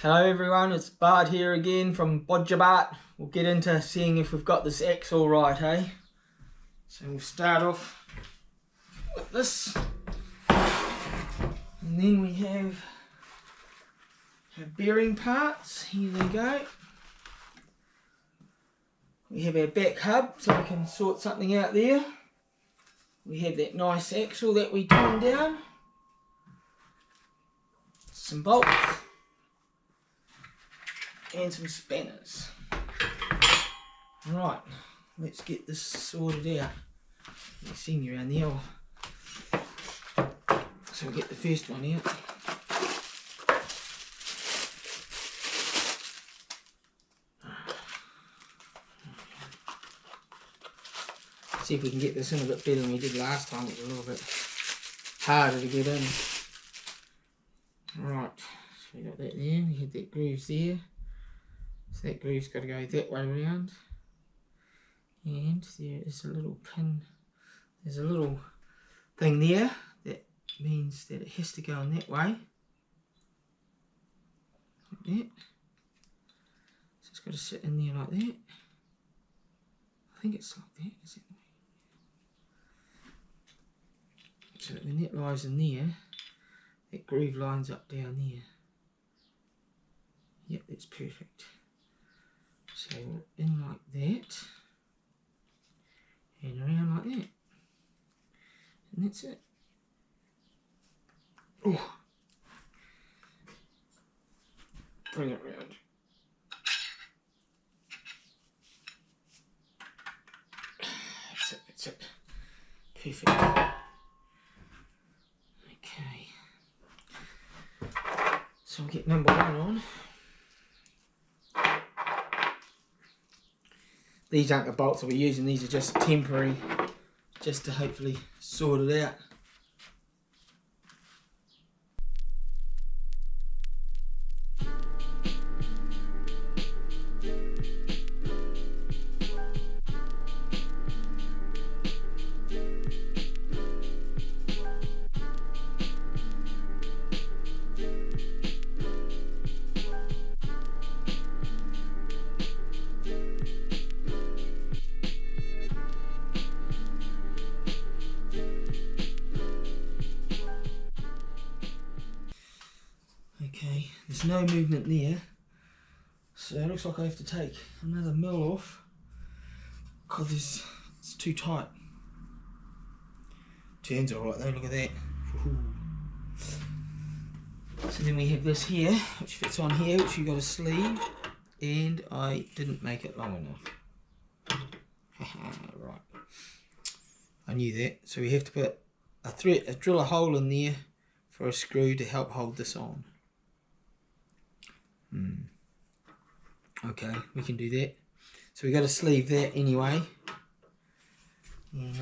Hello everyone, it's Bart here again from Bodjabart. We'll get into seeing if we've got this axle right, eh? So we'll start off with this. And then we have our bearing parts. Here they go. We have our back hub so we can sort something out there. We have that nice axle that we turned down. Some bolts. And some spanners. Right, let's get this sorted out. You've seen you around there. So we'll get the first one out. See if we can get this in a bit better than we did last time. It was a little bit harder to get in. Right, so we got that there. We had that grooves there. So that groove's got to go that way around, and there is a little pin, there's a little thing there that means that it has to go in that way, like that. So it's got to sit in there like that. I think it's like that, is it? So that when that lies in there, that groove lines up down there. Yep, that's perfect. So in like that, and around like that, and that's it. Oh, bring it round. That's it, perfect. Okay, so we'll get number one on. These aren't the bolts that we're using, these are just temporary, just to hopefully sort it out. Okay, there's no movement there, so it looks like I have to take another mill off because it's too tight. Turns alright though, look at that. Ooh. So then we have this here, which fits on here, which you got a sleeve, and I didn't make it long enough. Right, I knew that. So we have to put drill a hole in there for a screw to help hold this on. Okay, we can do that. So we got to sleeve that anyway. And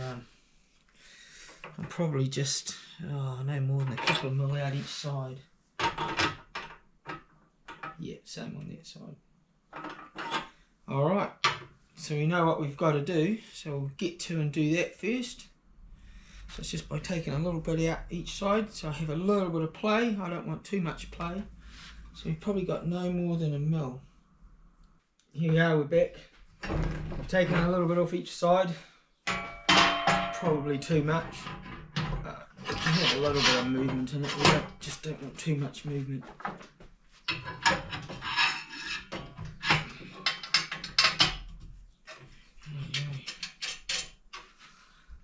I'm probably just no more than a couple of mil out each side. Yeah, same on that side. Alright, so we know what we've got to do, so we'll get to and do that first. So it's just by taking a little bit out each side, so I have a little bit of play. I don't want too much play. So we've probably got no more than a mil. Here we are, we're back. I've taken a little bit off each side. Probably too much. It can have a little bit of movement in it. We just don't want too much movement.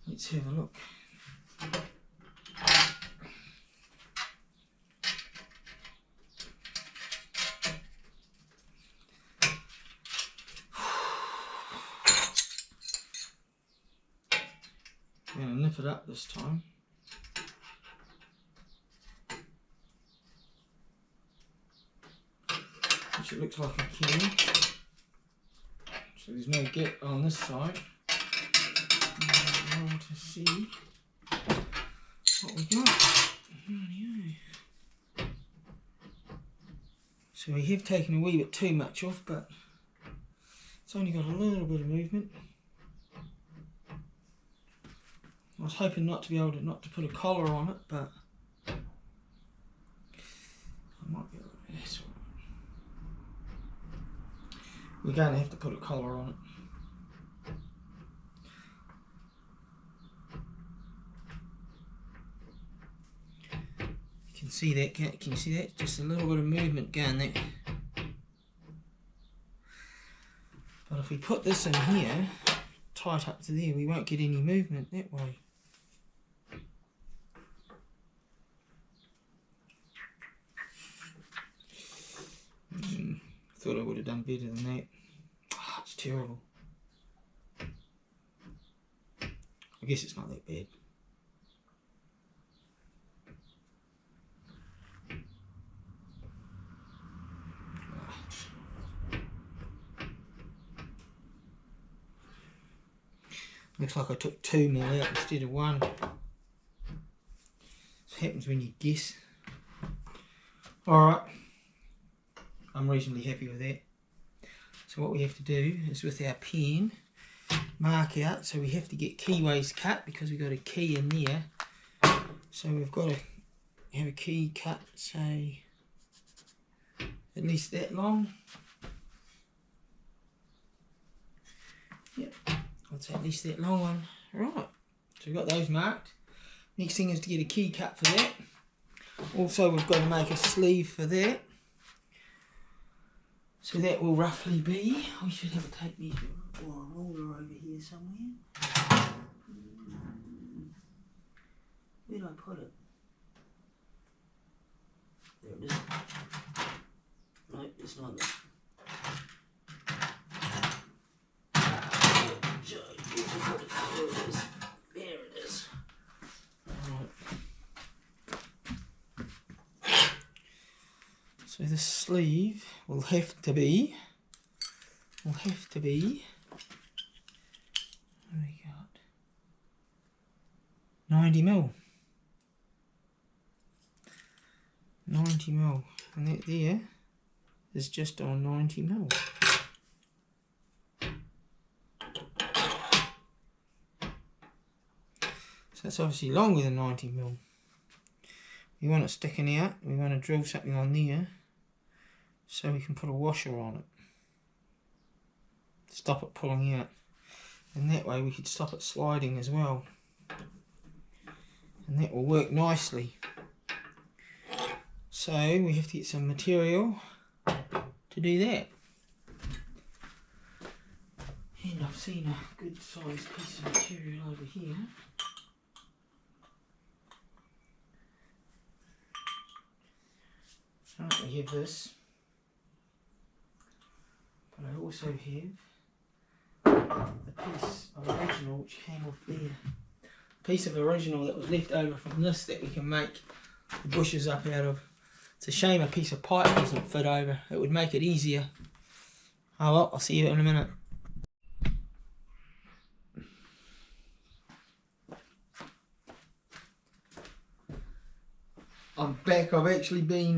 Let's have a look. I'm going to nip it up this time. Which it looks like I can. So there's no gap on this side. I want to see what we got. So we have taken a wee bit too much off, but it's only got a little bit of movement. I was hoping not to be able to put a collar on it, but I might be able to. That's all right. we're going to have to put a collar on it. You can see that, can you see that? Just a little bit of movement going there. But if we put this in here, tight up to there, we won't get any movement that way. Thought I would have done better than that. Oh, it's terrible. I guess it's not that bad. Looks like I took 2 mil out instead of 1. This happens when you guess. Alright, I'm reasonably happy with that. So what we have to do is with our pen, mark out, so we have to get keyways cut because we've got a key in there. So we've got to have a key cut, say, at least that long. Yep. I'd say at least that long one. Right, so we've got those marked. Next thing is to get a key cut for that. Also we've got to make a sleeve for that. So that will roughly be, we should have a tape measure or a ruler over here somewhere. Where did I put it? There it is. No, it's not there. There it is. Right. So the sleeve will have to be, what have we got? 90 mil. 90 mil. And that there is just on 90 mil. That's obviously longer than 90 mil. We want it sticking out. We want to drill something on there so we can put a washer on it. Stop it pulling out. And that way we could stop it sliding as well. And that will work nicely. So we have to get some material to do that. And I've seen a good sized piece of material over here. Right, we have this, but I also have the piece of original which came off there. A piece of original that was left over from this that we can make the bushes up out of. It's a shame a piece of pipe doesn't fit over, it would make it easier. Oh well, I'll see you in a minute. I'm back. I've actually been,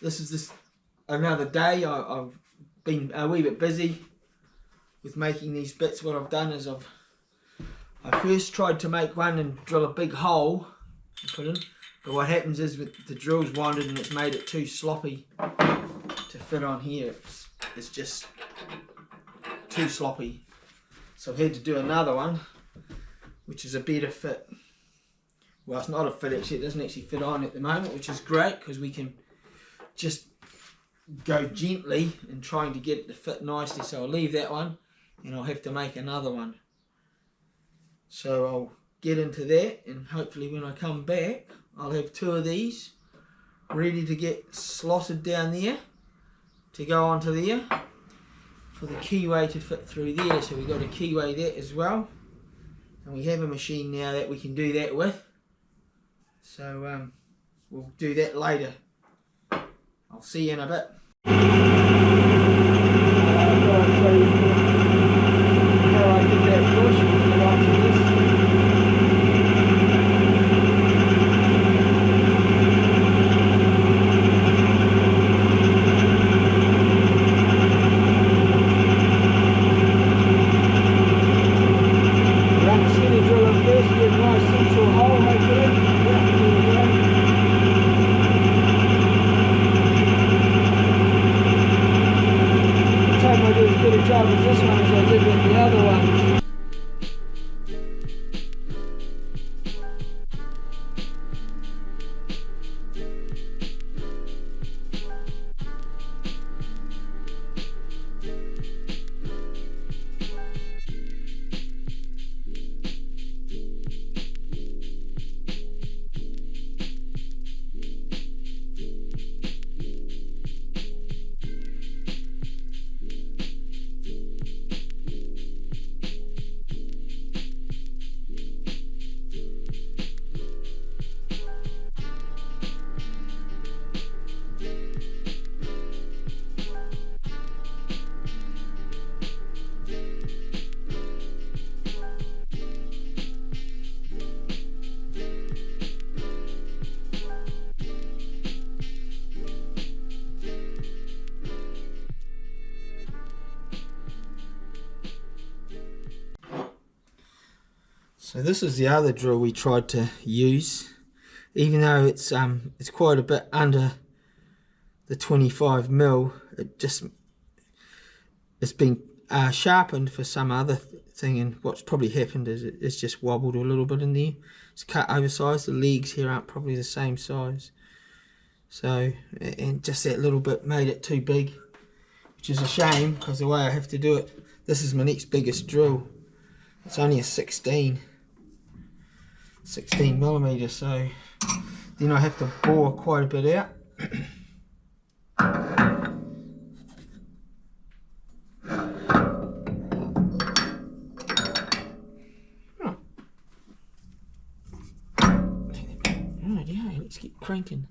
this is another day. I've been a wee bit busy with making these bits. What I've done is I first tried to make one and drill a big hole and put in, but what happens is with the drill's winded and it's made it too sloppy to fit on here. It's just too sloppy. So I've had to do another one, which is a better fit. Well, it's not a fit actually, it doesn't actually fit on at the moment, which is great because we can just go gently and trying to get it to fit nicely. So I'll leave that one and I'll have to make another one. So I'll get into that and hopefully when I come back I'll have 2 of these ready to get slotted down there to go onto there for the keyway to fit through there. So we've got a keyway there as well, and we have a machine now that we can do that with. So we'll do that later. I'll see you in a bit. good a job with this one as I did with the other one. So this is the other drill we tried to use, even though it's quite a bit under the 25mm. It's been sharpened for some other thing, and what's probably happened is it's just wobbled a little bit in there. It's cut oversized. The legs here aren't probably the same size, so, and just that little bit made it too big, which is a shame because the way I have to do it, this is my next biggest drill. It's only a 16mm, so then I have to bore quite a bit out. Right, yeah, let's get cranking.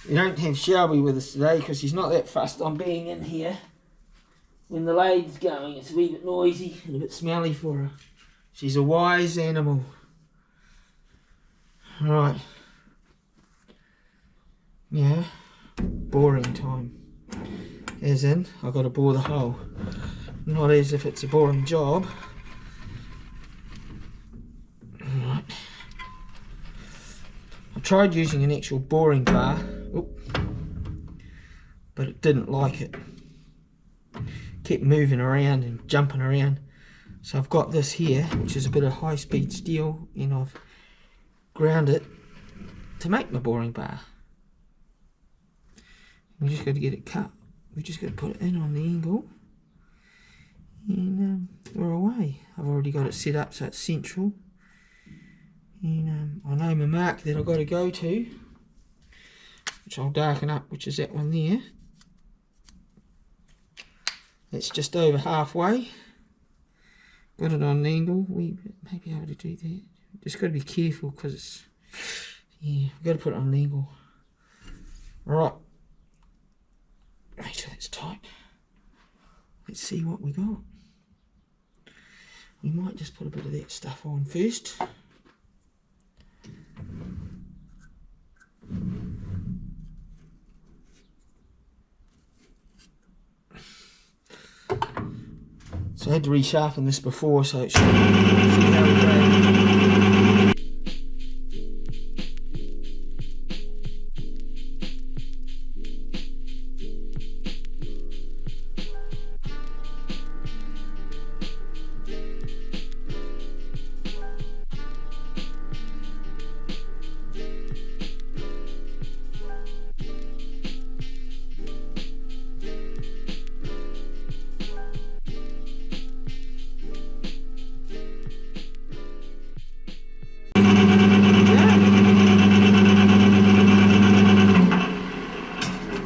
We don't have Shelby with us today because she's not that fussed on being in here. When the lathe's going, it's a wee bit noisy and a bit smelly for her. She's a wise animal. Right. Yeah. Boring time. As in, I've got to bore the hole. Not as if it's a boring job. Right. I tried using an actual boring bar, but it didn't like it. Kept moving around and jumping around. So I've got this here, which is a bit of high-speed steel, and I've ground it to make my boring bar. We just got to get it cut. We just got to put it in on the angle, and we're away. I've already got it set up so it's central. And I know my mark that I've got to go to, which I'll darken up, which is that one there. It's just over halfway. Got it on an angle. We may be able to do that. Just got to be careful because it's, yeah, we've got to put it on an angle. Right. Make sure that's tight. Let's see what we got. We might just put a bit of that stuff on first. So I had to resharpen this before, so it should see how we go.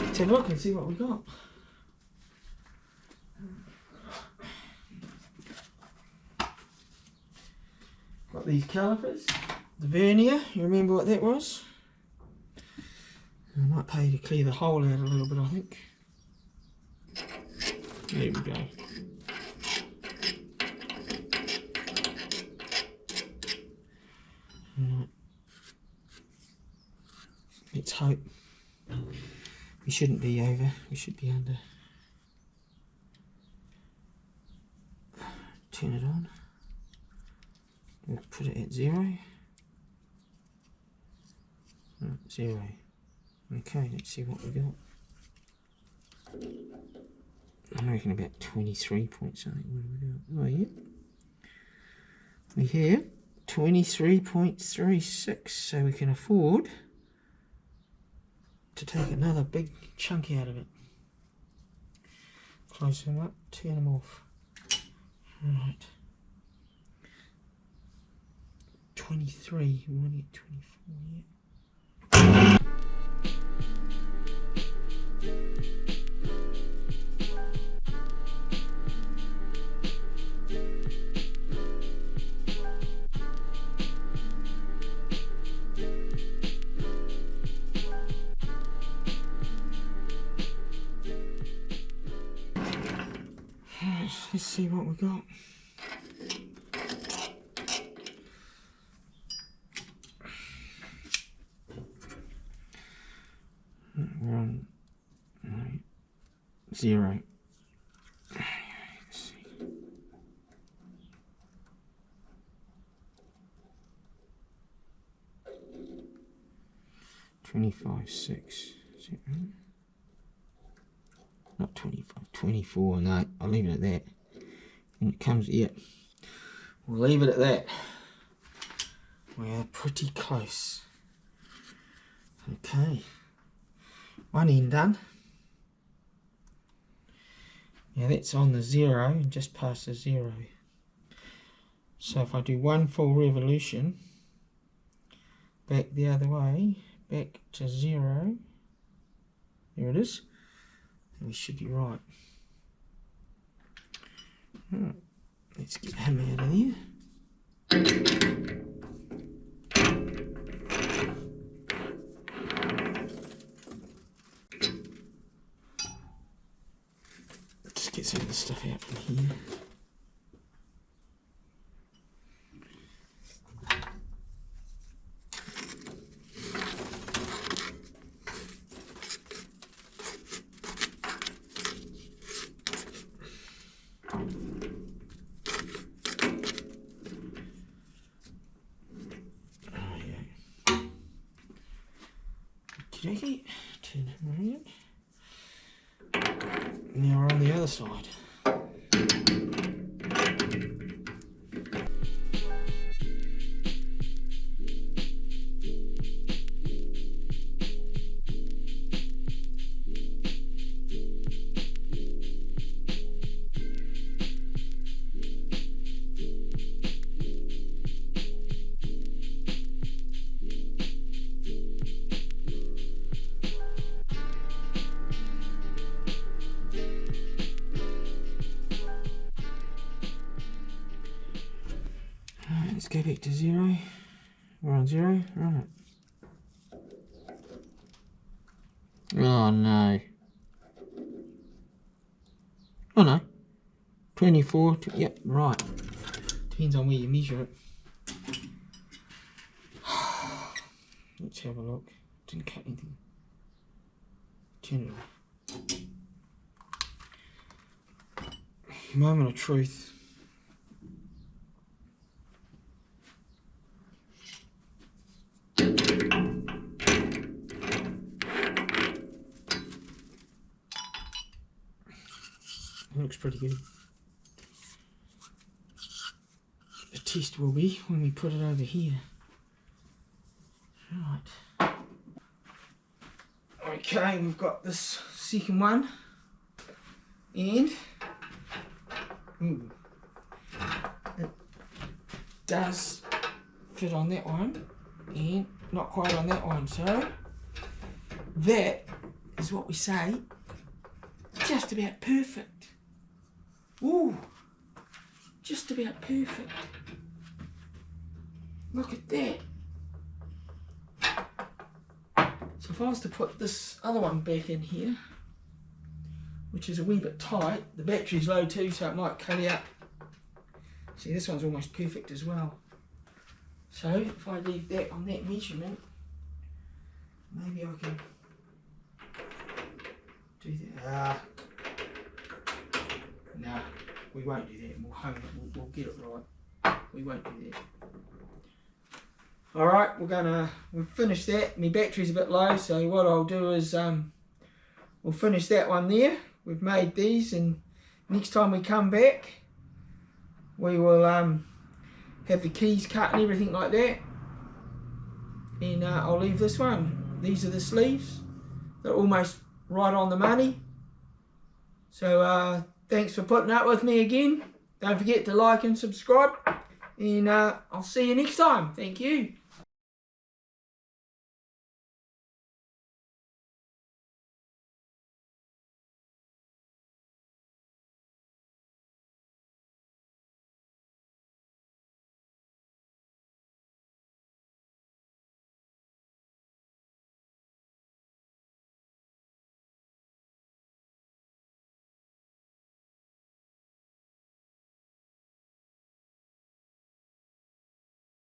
Let's have a look and see what we got. Got these calipers. the vernier. You remember what that was? I might pay to clear the hole out a little bit, I think. There we go. Right. Let's hope we shouldn't be over, we should be under. Turn it on. We'll put it at 0. 0. Okay, let's see what we got. I'm reckon about 23 point something. What have we got? Oh yeah. We have 23.36, so we can afford to take another big chunk out of it. Close them up, turn them off. Right. 23, we want to get 24 yet. Let's see what we got. We're on 0. Let's see. $25.6. Is that right? Not 25, 24. No, I'll leave it at that. And it comes, yeah. We'll leave it at that. We're pretty close. Okay. One end done. Now that's on the 0 and just past the 0. So if I do one full revolution, back the other way, back to 0, there it is, and we should be right. Right. Let's get him out of there. Get some of the stuff out from here. Oh yeah. Okey-dokey. Turn it around. Now we're on the other side. Let's go back to 0. We're on 0, right. Oh no. Oh no. 24, yep, right. Depends on where you measure it. Let's have a look. Didn't cut anything. Turn it off. Moment of truth. Looks pretty good. The test will be when we put it over here. Right. Okay, we've got this second one. And it does fit on that one and not quite on that one. So that is what we say, just about perfect. Ooh, just about perfect. Look at that. if I was to put this other one back in here, which is a wee bit tight, the battery's low too, so it might cut out. See, this one's almost perfect as well. So if I leave that on that measurement, maybe I can do that. Nah, we won't do that. We'll hone it. We'll get it right. We won't do that. All right, we'll finish that. My battery's a bit low, so what I'll do is we'll finish that one there. We've made these, and next time we come back, we will have the keys cut and everything like that. And I'll leave this one. These are the sleeves. They're almost right on the money. So thanks for putting up with me again. Don't forget to like and subscribe. And I'll see you next time. Thank you.